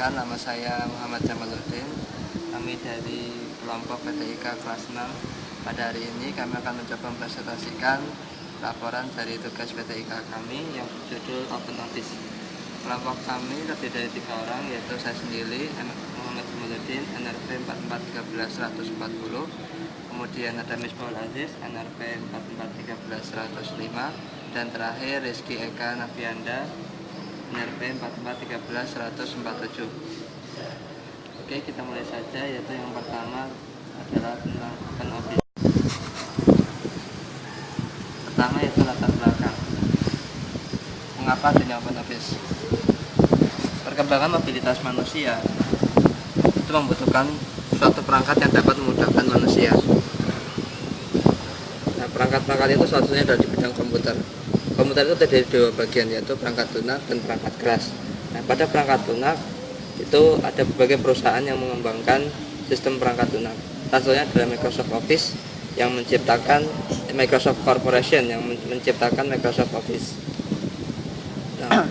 Perkenalkan, nama saya Muhammad Jamaluddin. Kami dari kelompok PTIK kelas 6. Pada hari ini kami akan mencoba mempresentasikan laporan dari tugas PTIK kami yang berjudul Open Office. Kelompok kami terdiri dari 3 orang, yaitu saya sendiri, Muhammad Jamaluddin, NRP 4414140. Kemudian ada Misbahul Aziz, NRP 4413105. Dan terakhir Rizky Eka Nafianda, NRP 4413147. Oke, kita mulai saja, yaitu yang pertama adalah tentang Open Office. Pertama yaitu latar belakang. Mengapa adanya Open Office? Perkembangan mobilitas manusia itu membutuhkan suatu perangkat yang dapat memudahkan manusia. Nah, perangkat-perangkat itu salah satunya adalah di bidang komputer. Komputer itu terdiri dari 2 bagian, yaitu perangkat lunak dan perangkat keras. Nah, pada perangkat lunak itu ada berbagai perusahaan yang mengembangkan sistem perangkat lunak. Salah satunya adalah Microsoft Office yang menciptakan Microsoft Corporation yang menciptakan Microsoft Office. Nah,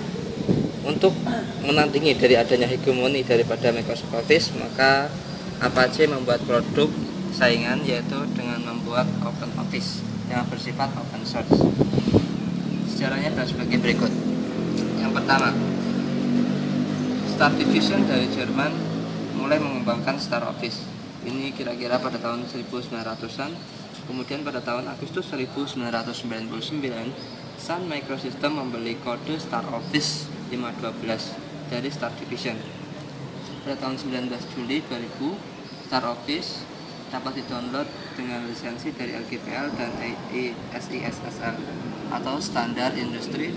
untuk menandingi dari adanya hegemoni daripada Microsoft Office, maka Apache membuat produk saingan, yaitu dengan membuat Open Office yang bersifat open source. Sejarahnya adalah sebagai berikut. Yang pertama, Star Division dari Jerman mulai mengembangkan Star Office. Ini kira-kira pada tahun 1900-an. Kemudian pada tahun Agustus 1999, Sun Microsystem membeli kode Star Office 512 dari Star Division. Pada tahun 19 Juli 2000, Star Office dapat didownload dengan lisensi dari LGPL dan SISSL atau Standard Industry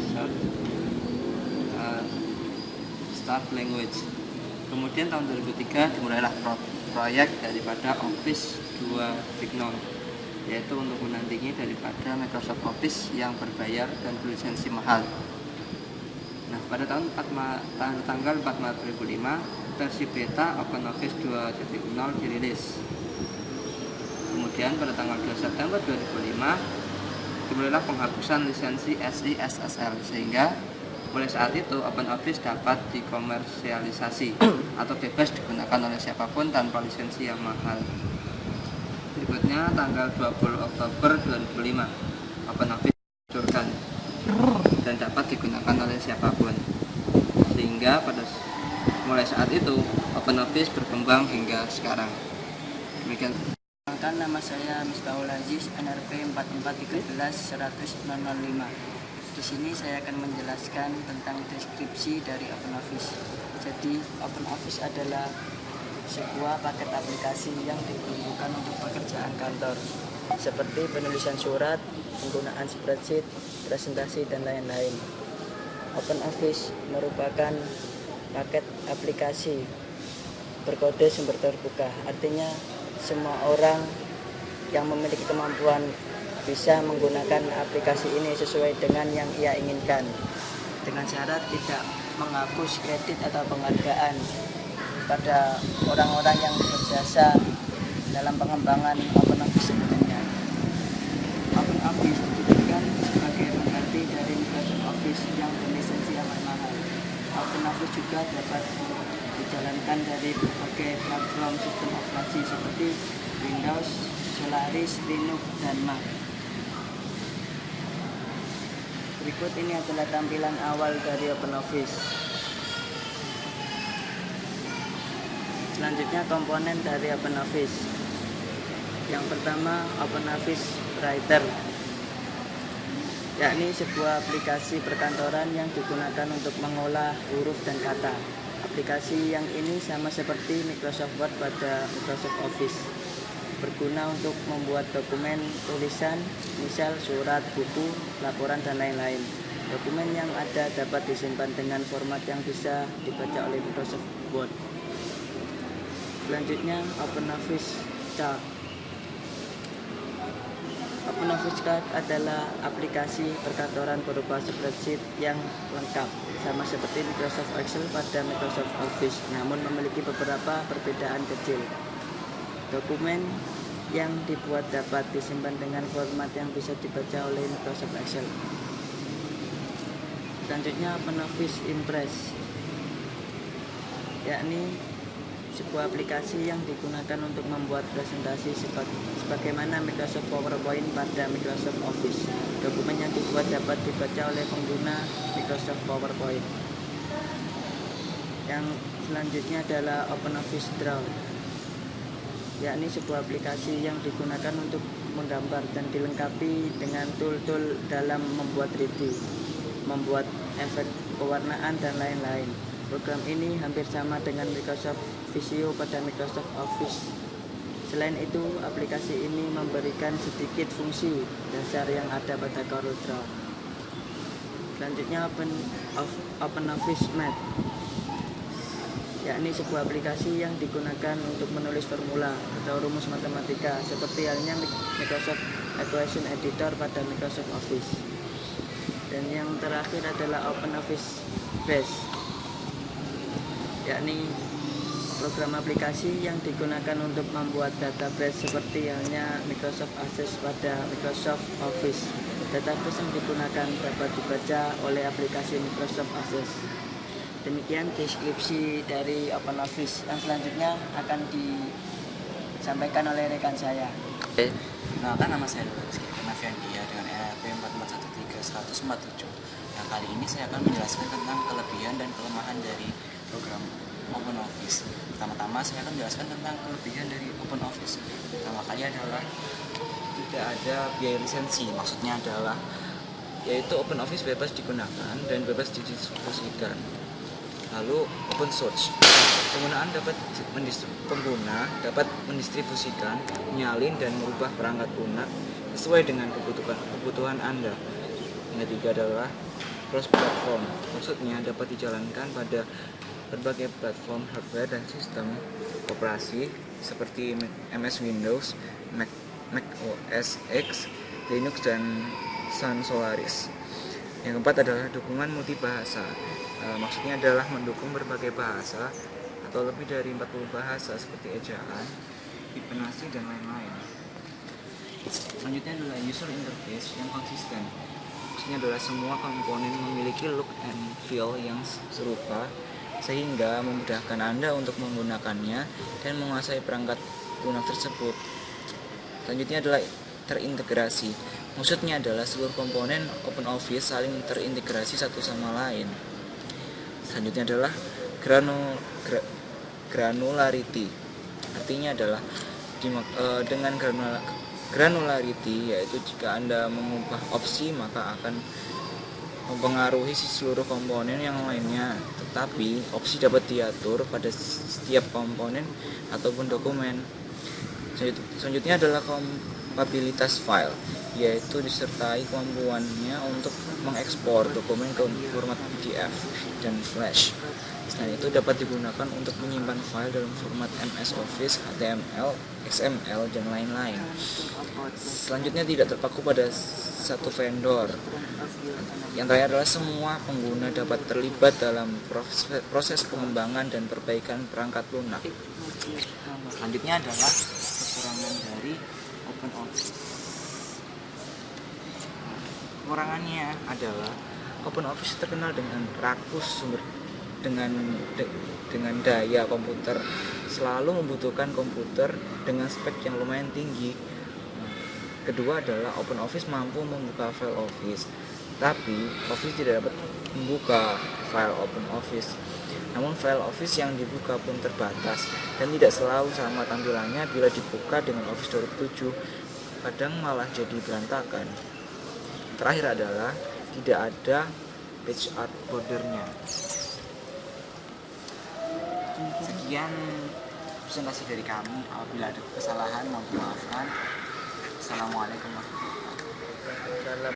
Start Language. Kemudian tahun 2003 dimulailah proyek daripada Office 2.0, yaitu untuk menandingi daripada Microsoft Office yang berbayar dan berlisensi mahal. Nah, pada tanggal 4 Maret 2005, versi beta Open Office 2.0 dirilis. Kemudian pada tanggal 2 September 2005 dimulailah penghapusan lisensi SISSL, sehingga mulai saat itu Open Office dapat dikomersialisasi atau bebas digunakan oleh siapapun tanpa lisensi yang mahal. Berikutnya tanggal 20 Oktober 2005, Open Office diluncurkan dan dapat digunakan oleh siapapun, sehingga mulai saat itu Open Office berkembang hingga sekarang. Demikian. Nama saya Misbahul Aziz, NRP 4413105. Di sini saya akan menjelaskan tentang deskripsi dari Open Office. Jadi, Open Office adalah sebuah paket aplikasi yang diperuntukkan untuk pekerjaan kantor, seperti penulisan surat, penggunaan spreadsheet, presentasi, dan lain-lain. Open Office merupakan paket aplikasi berkode sumber terbuka, artinya semua orang yang memiliki kemampuan bisa menggunakan aplikasi ini sesuai dengan yang ia inginkan, dengan syarat tidak menghapus kredit atau penghargaan pada orang-orang yang berjasa dalam pengembangan Open Office sebelumnya. Open Office dijadikan sebagai pengganti dari Microsoft Office yang berlisensi amat mahal. Open Office juga dapat dijalankan dari berbagai platform sistem operasi seperti Windows, Solaris, Linux, dan Mac. Berikut ini adalah tampilan awal dari Open Office. Selanjutnya komponen dari Open Office. Yang pertama, Open Office Writer, yakni sebuah aplikasi perkantoran yang digunakan untuk mengolah huruf dan kata. Aplikasi yang ini sama seperti Microsoft Word pada Microsoft Office, berguna untuk membuat dokumen tulisan, misal surat, buku, laporan, dan lain-lain. Dokumen yang ada dapat disimpan dengan format yang bisa dibaca oleh Microsoft Word. Selanjutnya, Open Office Chart. Open Office Chart adalah aplikasi perkantoran berupa spreadsheet yang lengkap, sama seperti Microsoft Excel pada Microsoft Office, namun memiliki beberapa perbedaan kecil. Dokumen yang dibuat dapat disimpan dengan format yang bisa dibaca oleh Microsoft Excel. Selanjutnya, Open Office Impress. yakni sebuah aplikasi yang digunakan untuk membuat presentasi sebagaimana Microsoft PowerPoint pada Microsoft Office. Dokumen yang dibuat dapat dibaca oleh pengguna Microsoft PowerPoint. Yang selanjutnya adalah OpenOffice Draw, yakni sebuah aplikasi yang digunakan untuk menggambar dan dilengkapi dengan tool-tool dalam membuat 3D, membuat efek pewarnaan dan lain-lain. Program ini hampir sama dengan Microsoft Visio pada Microsoft Office. Selain itu, aplikasi ini memberikan sedikit fungsi dasar yang ada pada Corel Draw. Selanjutnya OpenOffice Math, yakni sebuah aplikasi yang digunakan untuk menulis formula atau rumus matematika seperti halnya Microsoft Equation Editor pada Microsoft Office. Dan yang terakhir adalah OpenOffice Base, yakni program aplikasi yang digunakan untuk membuat database seperti halnya Microsoft Access pada Microsoft Office. Database yang digunakan dapat dibaca oleh aplikasi Microsoft Access. Demikian deskripsi dari OpenOffice. Yang selanjutnya akan disampaikan oleh rekan saya. Kenalkan, nama saya Rizky Naviandia dengan NRP 4413147. Nah, kali ini saya akan menjelaskan tentang kelebihan dan kelemahan dari program OpenOffice. Pertama-tama saya akan menjelaskan tentang kelebihan dari OpenOffice. Pertama kali adalah tidak ada biaya lisensi. Maksudnya adalah yaitu OpenOffice bebas digunakan dan bebas didistribusikan. Lalu open source, pengguna dapat mendistribusikan, menyalin dan merubah perangkat lunak sesuai dengan kebutuhan Anda. Yang ketiga adalah cross platform, maksudnya dapat dijalankan pada berbagai platform hardware dan sistem operasi seperti MS Windows, Mac OS X, Linux dan Sun Solaris. Yang keempat adalah dukungan multibahasa. Maksudnya adalah mendukung berbagai bahasa atau lebih dari 40 bahasa seperti ejaan, intonasi, dan lain-lain. Selanjutnya adalah user interface yang konsisten. Maksudnya adalah semua komponen memiliki look and feel yang serupa sehingga memudahkan Anda untuk menggunakannya dan menguasai perangkat lunak tersebut. Selanjutnya adalah terintegrasi. Maksudnya adalah seluruh komponen OpenOffice saling terintegrasi satu sama lain. Selanjutnya adalah granularity. Artinya adalah dengan granularity, yaitu jika Anda mengubah opsi maka akan mempengaruhi seluruh komponen yang lainnya, tetapi opsi dapat diatur pada setiap komponen ataupun dokumen. Selanjutnya adalah kompatibilitas file, yaitu disertai kemampuannya untuk mengekspor dokumen ke format PDF dan Flash. Selain itu dapat digunakan untuk menyimpan file dalam format MS Office, HTML, XML, dan lain-lain. Selanjutnya tidak terpaku pada satu vendor. Yang terakhir adalah semua pengguna dapat terlibat dalam proses pengembangan dan perbaikan perangkat lunak. Selanjutnya adalah kekurangan dari OpenOffice. Kekurangannya adalah OpenOffice terkenal dengan rakus dengan daya komputer, selalu membutuhkan komputer dengan spek yang lumayan tinggi. Kedua adalah OpenOffice mampu membuka file Office, tapi Office tidak dapat membuka file OpenOffice. Namun file Office yang dibuka pun terbatas dan tidak selalu sama tampilannya bila dibuka dengan Office 2007, kadang malah jadi berantakan. Terakhir adalah tidak ada page art bordernya. Sekian presentasi dari kami. Apabila ada kesalahan mohon dimaafkan. Assalamualaikum warahmatullahi wabarakatuh.